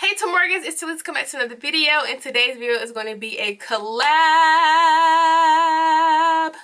Hey Tomorgans, it's Talisa coming back to another video, and today's video is going to be a collab.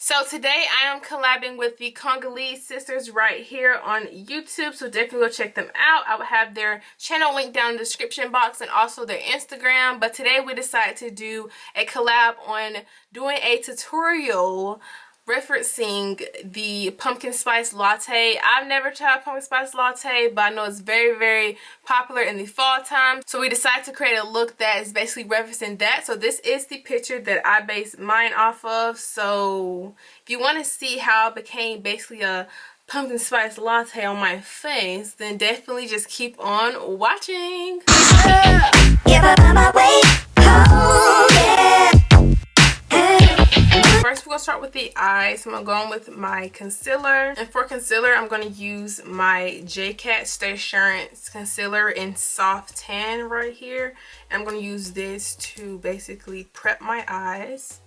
So today I am collabing with the Congolese sisters right here on YouTube, so definitely go check them out. I will have their channel link down in the description box and also their Instagram. But today we decided to do a collab on doing a tutorial referencing the pumpkin spice latte. I've never tried pumpkin spice latte, but I know it's very popular in the fall time, so we decided to create a look that is basically referencing that. So this is the picture that I based mine off of. So if you want to see how it became basically a pumpkin spice latte on my face, then definitely just keep on watching. First, we're going to start with the eyes. I'm going to go on with my concealer. And for concealer, I'm going to use my JCat Stay Assurance Concealer in Soft Tan right here. And I'm going to use this to basically prep my eyes.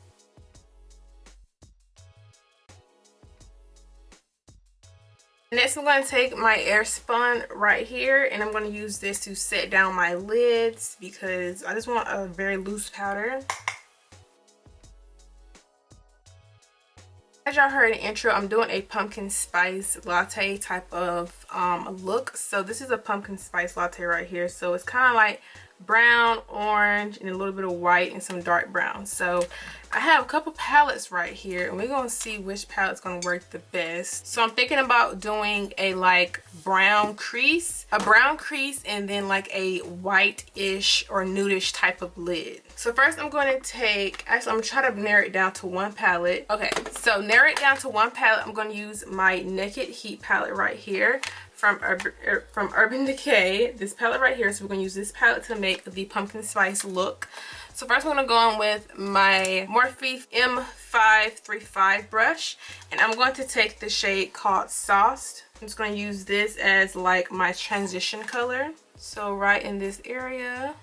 Next, I'm going to take my Airspun right here, and I'm going to use this to set down my lids because I just want a very loose powder. As y'all heard in the intro, I'm doing a pumpkin spice latte type of look. So this is a pumpkin spice latte right here. So it's kind of like brown, orange, and a little bit of white and some dark brown. So I have a couple palettes right here, and we're going to see which palette's going to work the best. So I'm thinking about doing a like brown crease, and then like a white-ish or nudish type of lid. So first I'm going to take, actually I'm going to try to narrow it down to one palette. Okay, so narrow it down to one palette. I'm going to use my Naked Heat palette right here from Urban Decay, this palette right here. So we're going to use this palette to make the pumpkin spice look. So first I'm going to go on with my Morphe M535 brush, and I'm going to take the shade called Sauced. I'm just going to use this as like my transition color. So right in this area.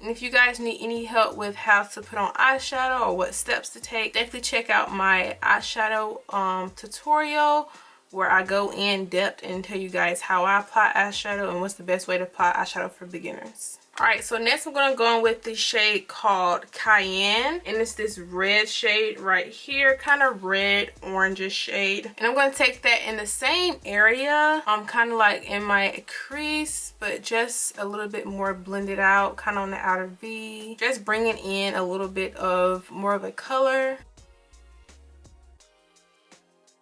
And if you guys need any help with how to put on eyeshadow or what steps to take, definitely check out my eyeshadow tutorial, where I go in depth and tell you guys how I apply eyeshadow and what's the best way to apply eyeshadow for beginners. Alright, so next I'm going to go on with the shade called Cayenne, and it's this red shade right here, kind of red orangish shade. And I'm going to take that in the same area, kind of like in my crease, but just a little bit more blended out, kind of on the outer V, just bringing in a little bit of more of a color.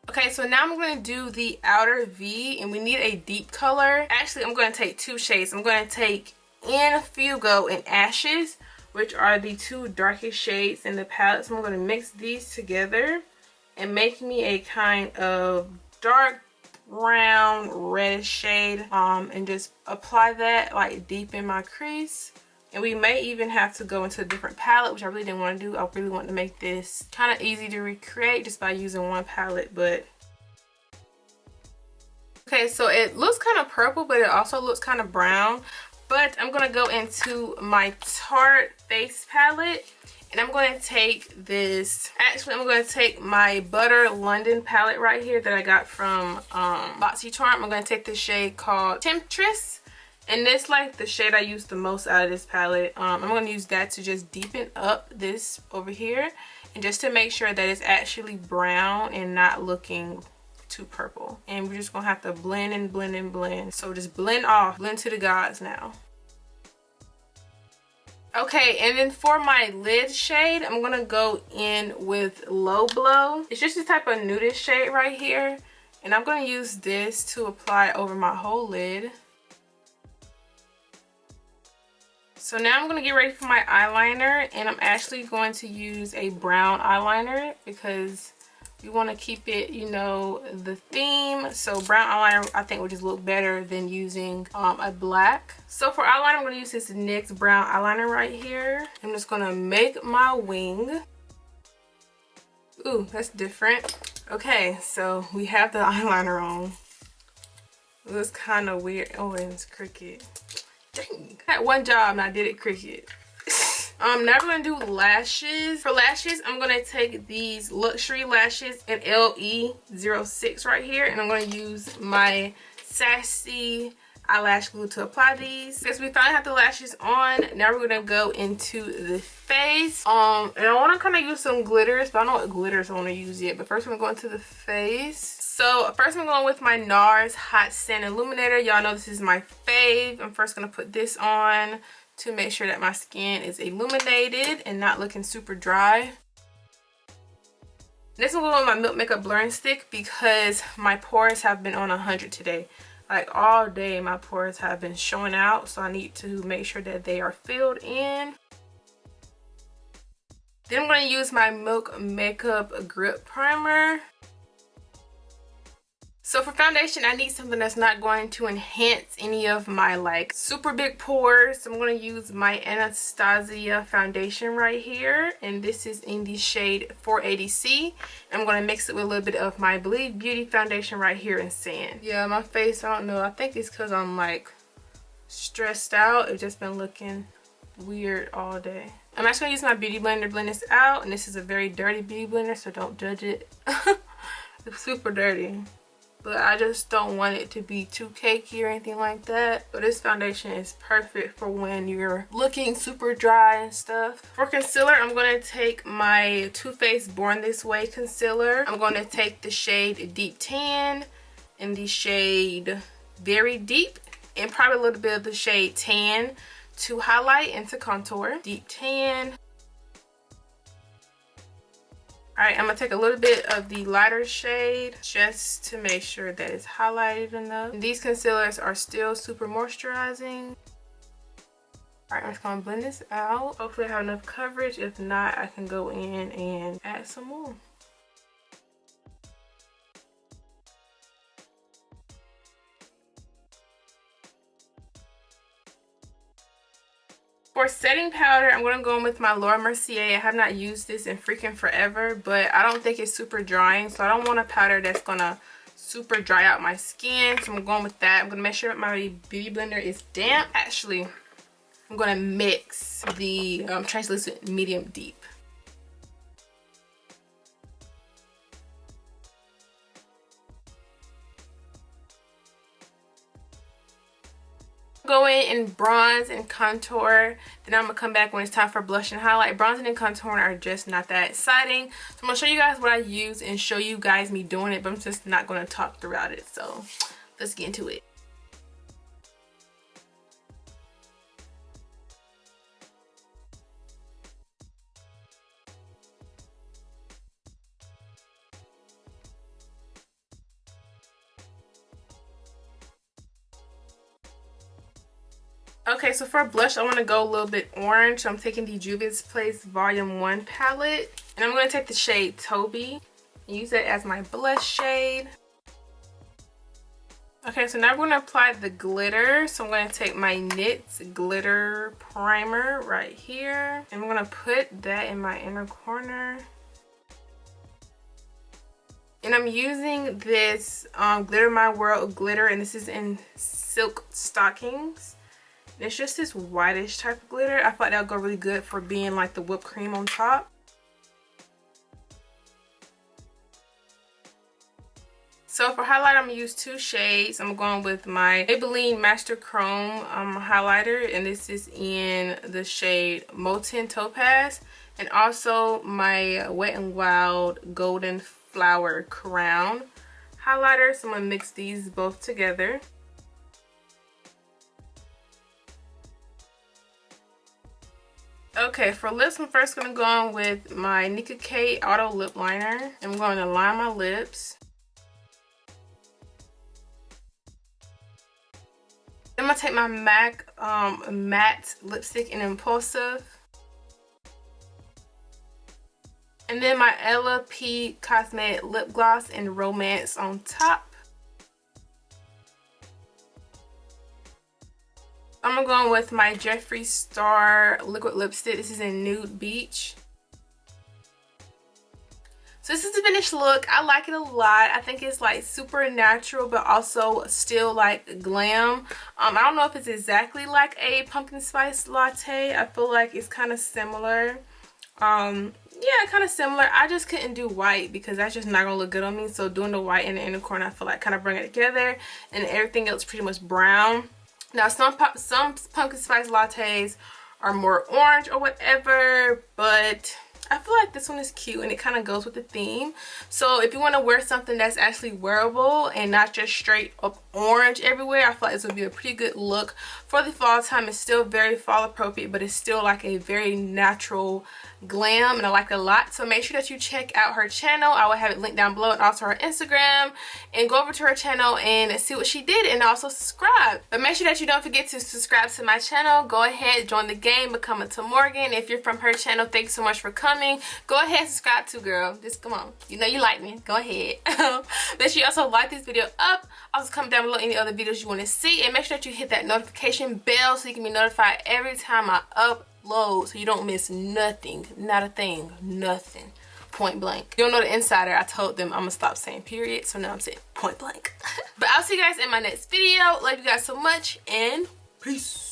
Okay, so now I'm going to do the outer V, and we need a deep color. Actually, I'm going to take two shades. I'm going to take Infugo and Ashes, which are the two darkest shades in the palette. So I'm going to mix these together and make me a kind of dark brown reddish shade, and just apply that like deep in my crease. And we may even have to go into a different palette, which I really didn't want to do. I really want to make this kind of easy to recreate just by using one palette. But okay, so it looks kind of purple, but it also looks kind of brown. But I'm going to go into my Tarte face palette, and I'm going to take this, actually I'm going to take my Butter London palette right here that I got from BoxyCharm. I'm going to take this shade called Temptress, and this like the shade I use the most out of this palette. I'm going to use that to just deepen up this over here, and just to make sure that it's actually brown and not looking too purple. And we're just gonna have to blend and blend and blend. So just blend off, blend to the gods now. Okay, and then for my lid shade, I'm gonna go in with Low Blow. It's just this type of nudish shade right here, and I'm gonna use this to apply over my whole lid. So now I'm gonna get ready for my eyeliner, and I'm actually going to use a brown eyeliner because you want to keep it, you know, the theme. So brown eyeliner I think would just look better than using a black. So for eyeliner, I'm going to use this NYX brown eyeliner right here. I'm just going to make my wing. Ooh, that's different. Okay, so we have the eyeliner on. It was kind of weird. Oh, and it's crooked. Dang. I had one job and I did it crooked. Now we're going to do lashes. For lashes, I'm going to take these Luxury Lashes in LE06 right here. And I'm going to use my Sassy eyelash glue to apply these. Since we finally have the lashes on, now we're gonna go into the face. And I want to kind of use some glitters, but I don't know what glitters I want to use yet. But first we're gonna go into the face. So first I'm going with my NARS Hot Sand Illuminator. Y'all know this is my fave. I'm first gonna put this on to make sure that my skin is illuminated and not looking super dry. This one with my Milk Makeup Blurring Stick because my pores have been on 100 today. Like all day my pores have been showing out, so I need to make sure that they are filled in. Then I'm going to use my Milk Makeup Grip Primer. So for foundation, I need something that's not going to enhance any of my like super big pores. So I'm going to use my Anastasia foundation right here. And this is in the shade 480C. I'm going to mix it with a little bit of my Believe Beauty foundation right here in Sand. Yeah, my face, I don't know. I think it's because I'm like stressed out. It's just been looking weird all day. I'm actually going to use my beauty blender to blend this out. And this is a very dirty beauty blender, so don't judge it. It's super dirty. But I just don't want it to be too cakey or anything like that. But this foundation is perfect for when you're looking super dry and stuff. For concealer, I'm going to take my Too Faced Born This Way concealer. I'm going to take the shade Deep Tan and the shade Very Deep and probably a little bit of the shade Tan to highlight and to contour. Deep Tan. Alright, I'm going to take a little bit of the lighter shade just to make sure that it's highlighted enough. And these concealers are still super moisturizing. Alright, I'm just going to blend this out. Hopefully I have enough coverage. If not, I can go in and add some more. For setting powder, I'm going to go in with my Laura Mercier. I have not used this in freaking forever, but I don't think it's super drying, so I don't want a powder that's going to super dry out my skin. So I'm going with that. I'm going to make sure that my beauty blender is damp. Actually, I'm going to mix the translucent medium deep. Go in and bronze and contour. Then I'm gonna come back when it's time for blush and highlight. Bronzing and contouring are just not that exciting, so I'm gonna show you guys what I use and show you guys me doing it, but I'm just not gonna talk throughout it. So let's get into it. Okay, so for blush, I want to go a little bit orange. So I'm taking the Juvia's Place Volume 1 palette. And I'm going to take the shade Toby and use it as my blush shade. Okay, so now we're going to apply the glitter. So I'm going to take my NYX Glitter Primer right here. And I'm going to put that in my inner corner. And I'm using this Glitter My World glitter, and this is in Silk Stockings. It's just this whitish type of glitter. I thought that would go really good for being like the whipped cream on top. So for highlight, I'm going to use two shades. I'm going with my Maybelline Master Chrome highlighter, and this is in the shade Molten Topaz. And also my Wet n Wild Golden Flower Crown highlighter. So I'm going to mix these both together. Okay, for lips, I'm first going to go on with my Nicka K Auto Lip Liner. I'm going to line my lips. Then I'm going to take my MAC matte lipstick in Impulsive. And then my Ella P Cosmetic Lip Gloss in Romance on top. I'm going to go with my Jeffree Star liquid lipstick. This is in Nude Beach. So this is the finished look. I like it a lot. I think it's like super natural, but also still like glam. I don't know if it's exactly like a pumpkin spice latte. I feel like it's kind of similar. Yeah, kind of similar. I just couldn't do white because that's just not gonna look good on me. So doing the white in the inner corner, I feel like kind of bring it together, and everything else pretty much brown. Now some pumpkin spice lattes are more orange or whatever, but I feel like this one is cute and it kind of goes with the theme. So if you want to wear something that's actually wearable and not just straight up orange everywhere, I feel like this would be a pretty good look for the fall time. It's still very fall appropriate, but it's still like a very natural glam, and I like it a lot. So make sure that you check out her channel. I will have it linked down below, and also her Instagram, and go over to her channel and see what she did, and also subscribe. But make sure that you don't forget to subscribe to my channel. Go ahead, join the game, become a Tamorgan. If you're from her channel, thank you so much for coming. Go ahead, subscribe too, girl. Just come on, you know you like me. Go ahead. Make sure you also like this video up. Also comment down below any other videos you want to see, and make sure that you hit that notification bell so you can be notified every time I upload, so you don't miss nothing. Not a thing. Nothing. Point blank. You don't know the insider. I told them I'm gonna stop saying period, so now I'm saying point blank. But I'll see you guys in my next video. Love you guys so much, and peace.